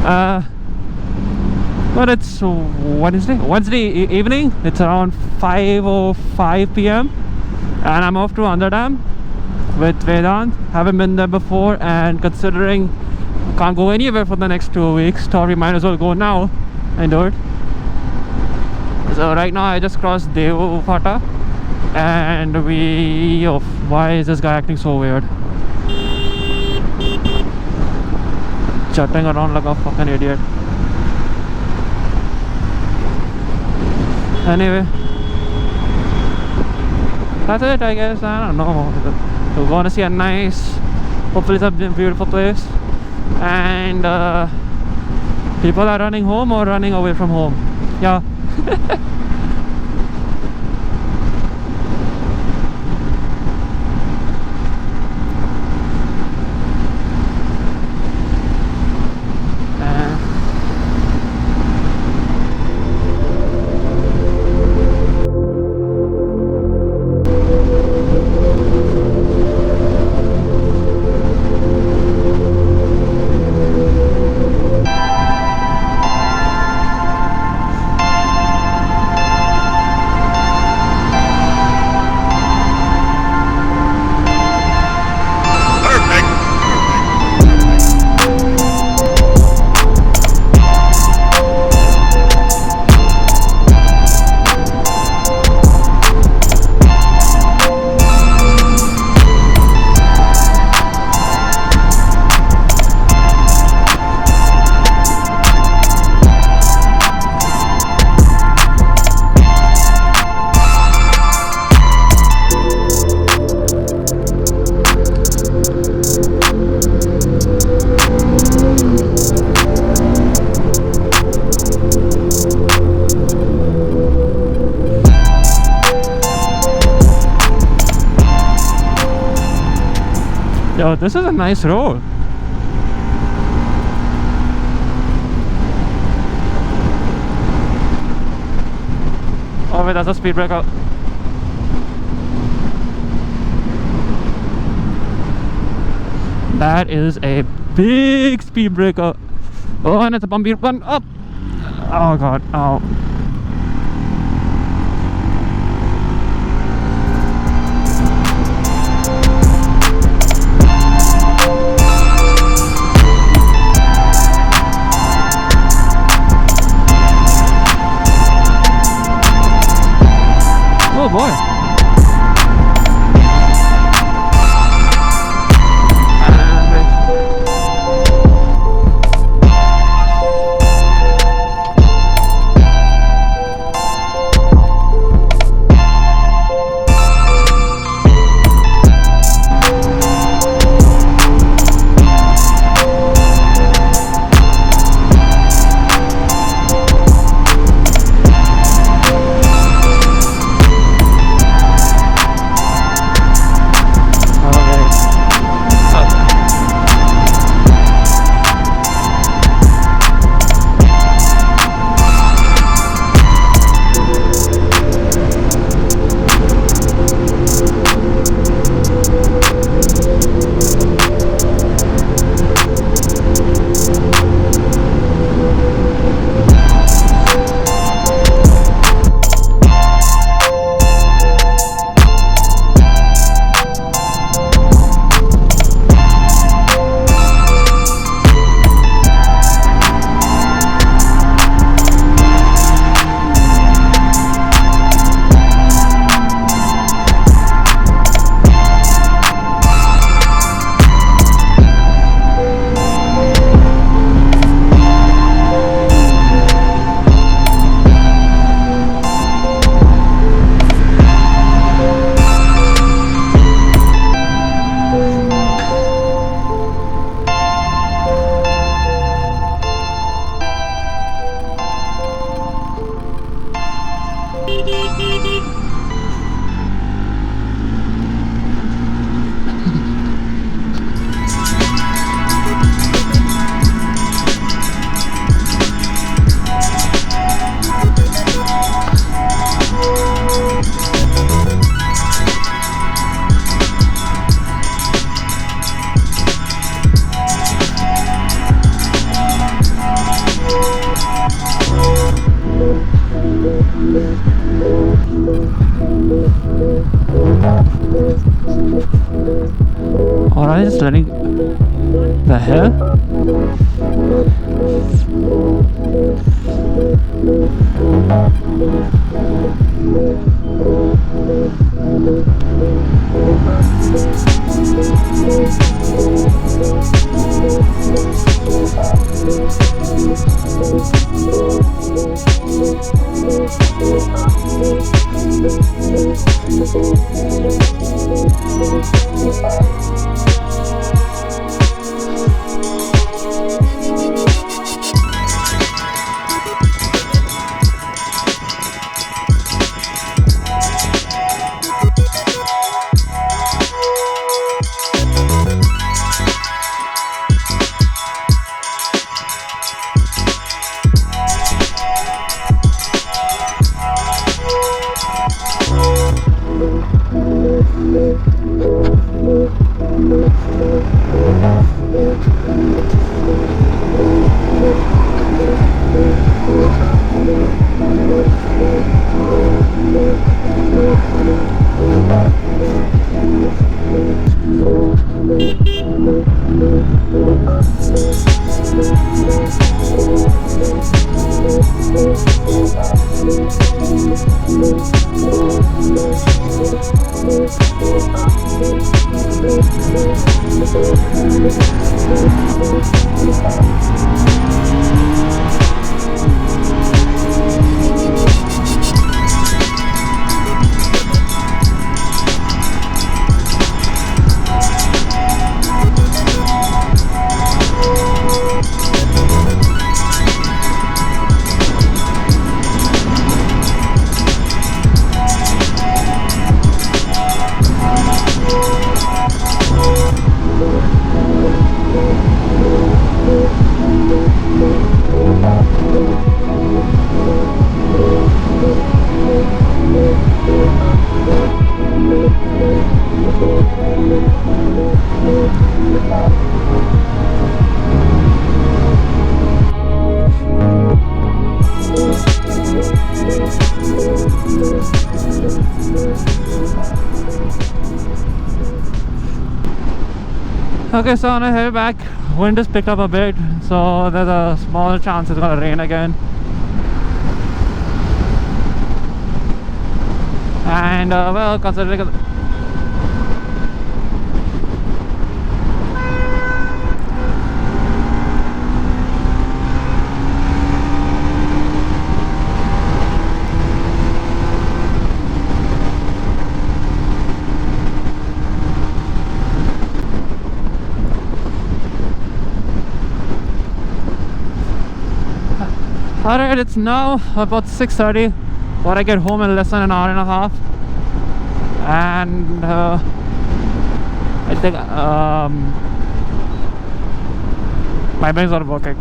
Uh, but it's Wednesday evening. It's around 5:05 p.m. and I'm off to Andra with Vedant. Haven't been there before, and considering can't go anywhere for the next 2 weeks, thought we might as well go now and do it. So right now I just crossed Devu Fata, and why is this guy acting so weird? Chatting around like a fucking idiot. Anyway, that's it, I guess. I don't know. We're gonna see a nice, hopefully it's a beautiful place, and people are running home or running away from home. Yeah. Yo, this is a nice road. Oh wait, that's a speed breaker. That is a big speed breaker. Oh, and it's a bumpy one up. Oh god, oh. Oh boy. Or are they just letting the hell? Okay, so on I head back. Wind has picked up a bit, so there's a small chance it's gonna rain again. And well, considering alright, it's now about 6:30. But I get home in less than an hour and a half. And I think my brain's not working.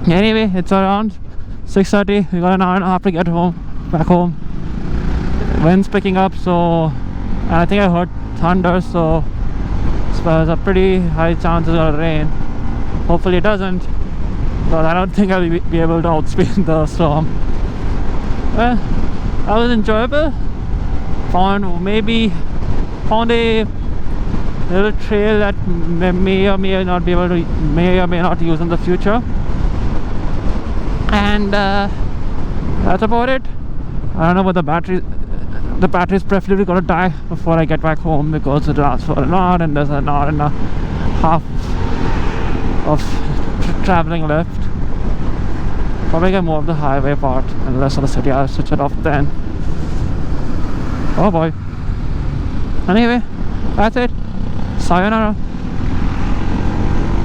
Anyway, it's around 6:30. We got an hour and a half to get back home. Wind's picking up, so, and I think I heard thunder, so there's a pretty high chance it's gonna rain. Hopefully it doesn't, but I don't think I'll be able to outspeed the storm. Well, that was enjoyable. Found a little trail that may or may not be able to, may or may not use in the future. And that's about it. I don't know what the battery's preferably gonna die before I get back home, because it lasts for an hour and there's an hour and a half of traveling left. Probably get more of the highway part and less of the city. I'll switch it off then. Oh boy. Anyway, that's it. Sayonara.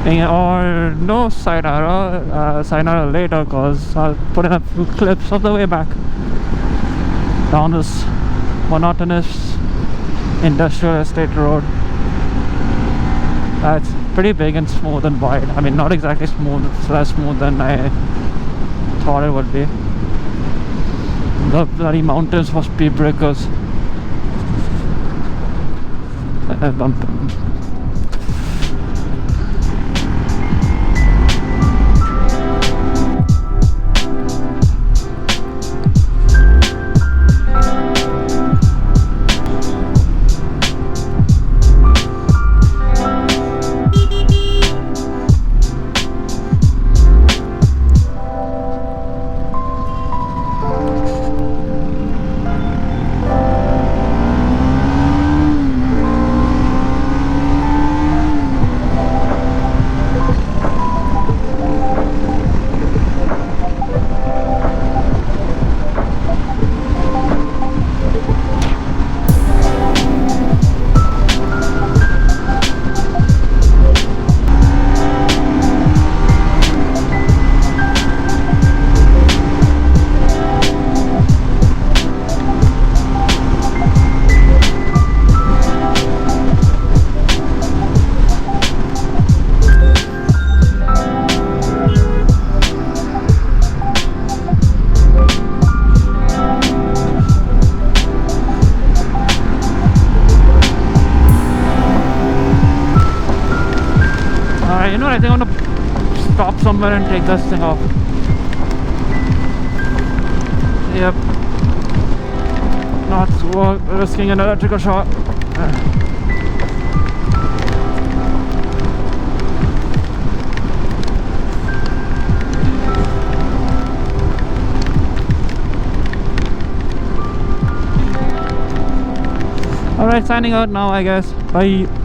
Or no sayonara, sayonara later, because I'll put in a few clips of the way back down this monotonous industrial estate road. It's pretty big and smooth and wide. I mean, not exactly smooth, it's less smooth than I thought it would be. The bloody mountains for speed breakers. You know what, I think I'm gonna stop somewhere and take this thing off. Yep. Not risking an electrical shock. Alright, signing out now, I guess. Bye.